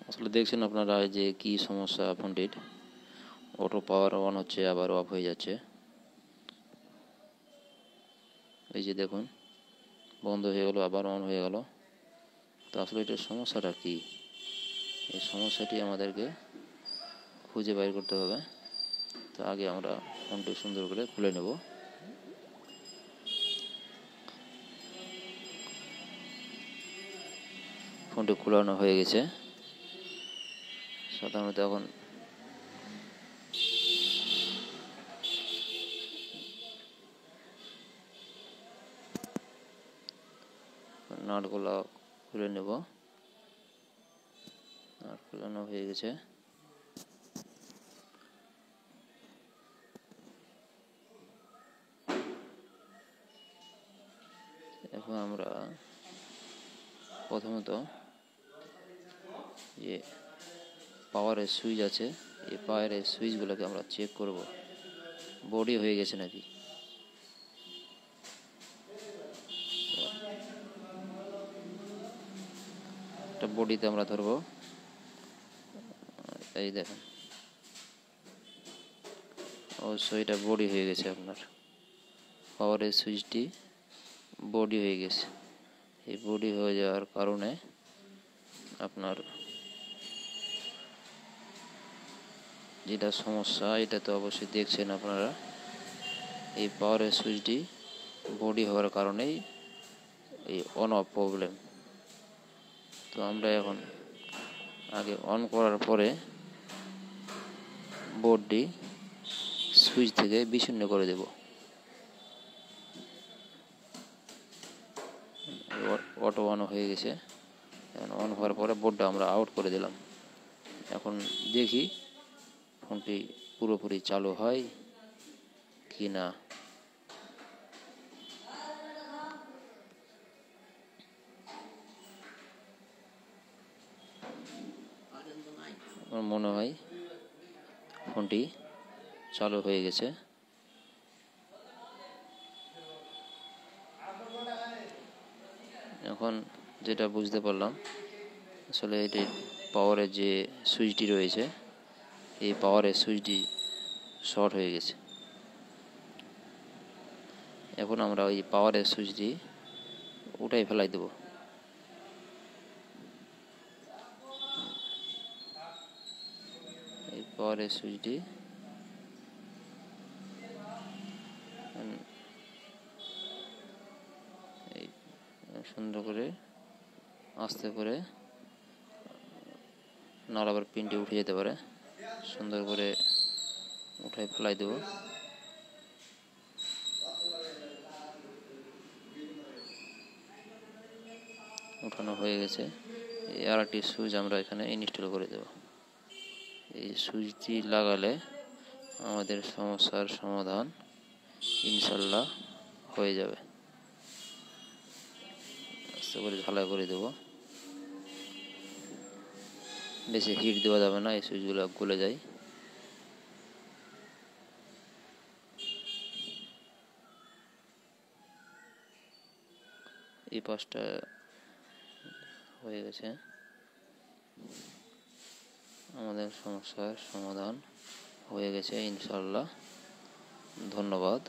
আসলে দেখছেন আপনারা যে কি সমস্যা ফোনটির, অটো পাওয়ার অন হচ্ছে আবার অফ হয়ে যাচ্ছে। এই যে দেখুন, বন্ধ হয়ে গেল আবার অন হয়ে গেল। তো আসলে এটার সমস্যাটা কি, এই সমস্যাটি আমাদেরকে খুঁজে বাইর করতে হবে। তো আগে আমরা ফোনটি সুন্দর করে খুলে নেব। ফোনটি খোলানো হয়ে গেছে। সাধারণত এখন নাটগুলো খুলে নেব। নাট খোলানো হয়ে গেছে। এখন আমরা প্রথমত যে পাওয়ারের সুইচ আছে, এই পাওয়ারের সুইচগুলোকে আমরা চেক করব বডি হয়ে গেছে নাকি। একটা বডিতে আমরা ধরবো, এই দেখেন অবশ্যই এটা বডি হয়ে গেছে। আপনার পাওয়ারের সুইচটি বডি হয়ে গেছে। এই বডি হয়ে যাওয়ার কারণে আপনার যেটা সমস্যা, এটা তো অবশ্যই দেখছেন আপনারা, এই পাওয়ারের সুইচটি বডি হওয়ার কারণেই এই অন অফ প্রবলেম। তো আমরা এখন আগে অন করার পরে বোর্ডটি সুইচ থেকে বিচ্ছিন্ন করে দেব। অটো অন হয়ে গেছে। এখন অন হওয়ার পরে বোর্ডটা আমরা আউট করে দিলাম। এখন দেখি ফোনটি পুরোপুরি চালু হয় কি না। আমার মনে হয় ফোনটি চালু হয়ে গেছে। এখন যেটা বুঝতে পারলাম, আসলে এটি পাওয়ারের যে সুইচটি রয়েছে, এই পাওয়ারের সুইচটি শর্ট হয়ে গেছে। এখন আমরা ওই পাওয়ারের সুইচটি উঠাই ফেলাই দেব। এই পাওয়ারের সুইচটি এই সুন্দর করে আস্তে করে নাহলে আবার পিনটি উঠে যেতে পারে। সুন্দর করে উঠাই ফেলাই দেব। উঠানো হয়ে গেছে। এই আর একটি সুইচ আমরা এখানে ইনস্টল করে দেব। এই সুইচটি লাগালে আমাদের সমস্যার সমাধান ইনশাল্লাহ হয়ে যাবে। আস্তে করে ঝালাই করে দেব। বেশি হিট দেওয়া যাবে না, এই সুইচগুলো গলে যায়। এই পাশটা হয়ে গেছে। আমাদের সমস্যার সমাধান হয়ে গেছে ইনশাল্লাহ। ধন্যবাদ।